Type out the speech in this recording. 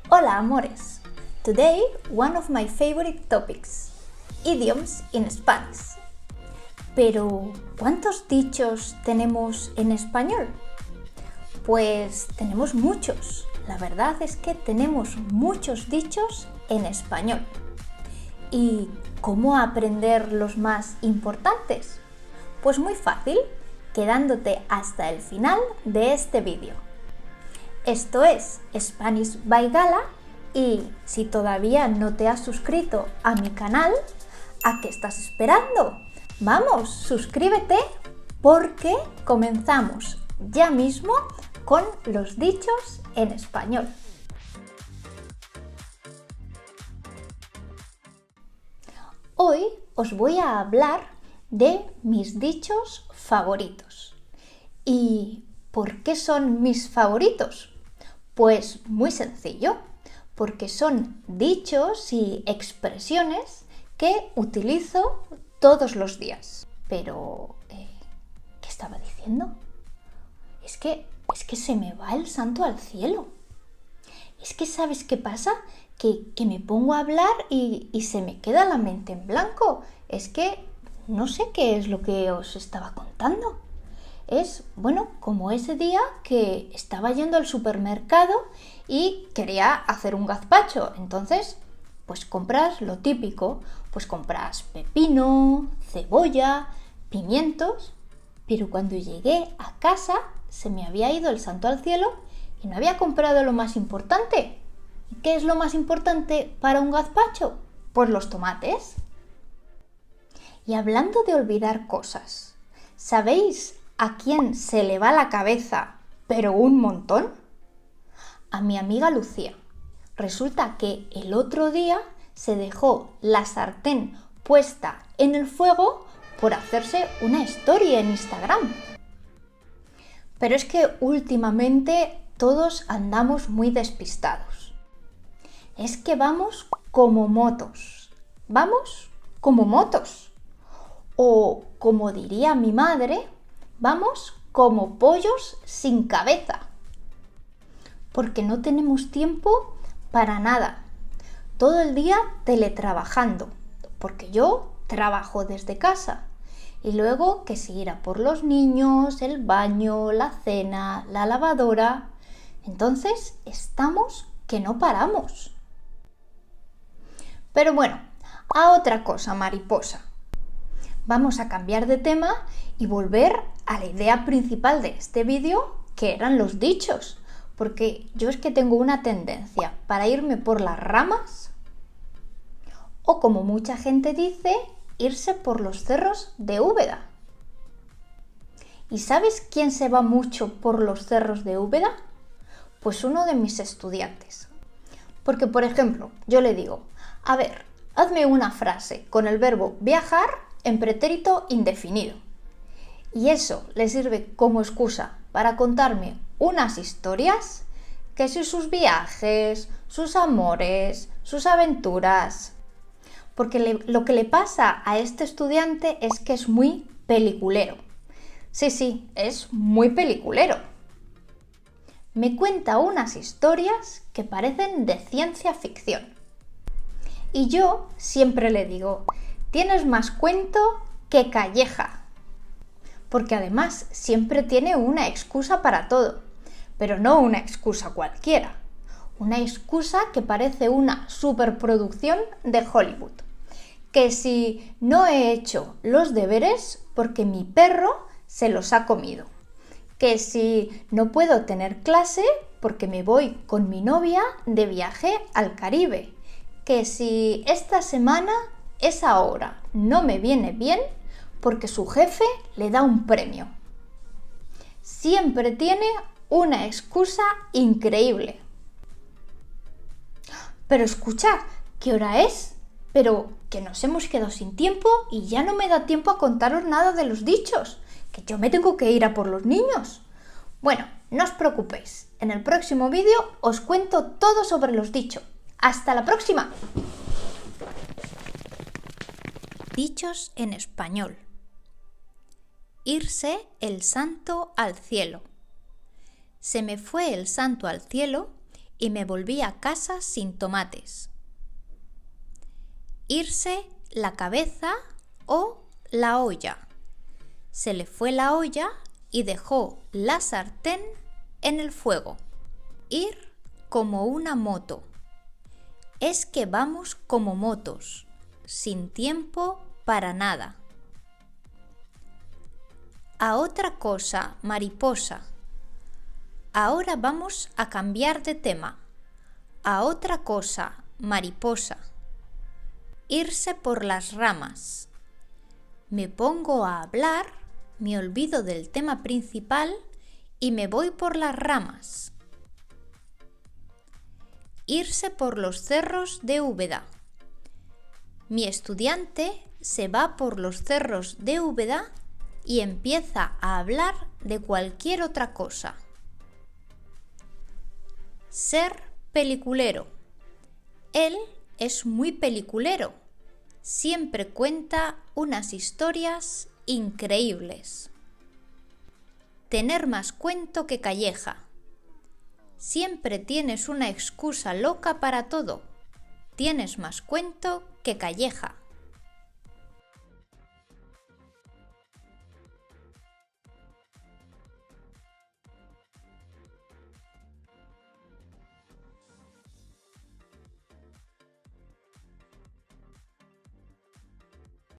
Hola amores! Today, one of my favorite topics, idioms in Spanish. Pero, ¿cuántos dichos tenemos en español? Pues tenemos muchos. La verdad es que tenemos muchos dichos en español. ¿Y cómo aprender los más importantes? Pues muy fácil, quedándote hasta el final de este vídeo. Esto es Spanish by Gala y si todavía no te has suscrito a mi canal, ¿a qué estás esperando? Vamos, suscríbete porque comenzamos ya mismo con los dichos en español. Hoy os voy a hablar de mis dichos favoritos. ¿Y por qué son mis favoritos? Pues muy sencillo, porque son dichos y expresiones que utilizo todos los días. Pero, ¿qué estaba diciendo? Es que se me va el santo al cielo. Es que, ¿sabes qué pasa? Que me pongo a hablar y se me queda la mente en blanco. Es que no sé qué es lo que os estaba contando. Es, como ese día que estaba yendo al supermercado y quería hacer un gazpacho. Entonces, pues compras lo típico. Pues compras pepino, cebolla, pimientos. Pero cuando llegué a casa se me había ido el santo al cielo y no había comprado lo más importante. ¿Y qué es lo más importante para un gazpacho? Pues los tomates. Y hablando de olvidar cosas, ¿sabéis a quién se le va la cabeza, pero un montón? A mi amiga Lucía. Resulta que el otro día se dejó la sartén puesta en el fuego por hacerse una story en Instagram. Pero es que últimamente todos andamos muy despistados. Es que vamos como motos. Vamos como motos. O, como diría mi madre, vamos como pollos sin cabeza. Porque no tenemos tiempo para nada. Todo el día teletrabajando. Porque yo trabajo desde casa. Y luego que si ir a por los niños, el baño, la cena, la lavadora. Entonces estamos que no paramos. Pero bueno, a otra cosa, mariposa. Vamos a cambiar de tema y volver a la idea principal de este vídeo, que eran los dichos. Porque yo es que tengo una tendencia para irme por las ramas o, como mucha gente dice, irse por los cerros de Úbeda. ¿Y sabes quién se va mucho por los cerros de Úbeda? Pues uno de mis estudiantes. Porque, por ejemplo, yo le digo, a ver, hazme una frase con el verbo viajar en pretérito indefinido. Y eso le sirve como excusa para contarme unas historias, que si sus viajes, sus amores, sus aventuras. Porque lo que le pasa a este estudiante es que es muy peliculero. Sí, es muy peliculero. Me cuenta unas historias que parecen de ciencia ficción. Y yo siempre le digo, tienes más cuento que calleja. Porque además siempre tiene una excusa para todo, pero no una excusa cualquiera. Una excusa que parece una superproducción de Hollywood. Que si no he hecho los deberes porque mi perro se los ha comido. Que si no puedo tener clase porque me voy con mi novia de viaje al Caribe. Que si esta semana esa hora no me viene bien porque su jefe le da un premio. Siempre tiene una excusa increíble. Pero escucha, ¿qué hora es? Pero que nos hemos quedado sin tiempo y ya no me da tiempo a contaros nada de los dichos, que yo me tengo que ir a por los niños. Bueno, no os preocupéis, en el próximo vídeo os cuento todo sobre los dichos. ¡Hasta la próxima! Dichos en español. Irse el santo al cielo. Se me fue el santo al cielo y me volví a casa sin tomates. Irse la cabeza o la olla. Se le fue la olla y dejó la sartén en el fuego. Ir como una moto. Es que vamos como motos, sin tiempo para nada. A otra cosa, mariposa. Ahora vamos a cambiar de tema. A otra cosa, mariposa. Irse por las ramas. Me pongo a hablar, me olvido del tema principal y me voy por las ramas. Irse por los cerros de Úbeda. Mi estudiante se va por los cerros de Úbeda y empieza a hablar de cualquier otra cosa. Ser peliculero. Él es muy peliculero. Siempre cuenta unas historias increíbles. Tener más cuento que calleja. Siempre tienes una excusa loca para todo. Tienes más cuento que calleja.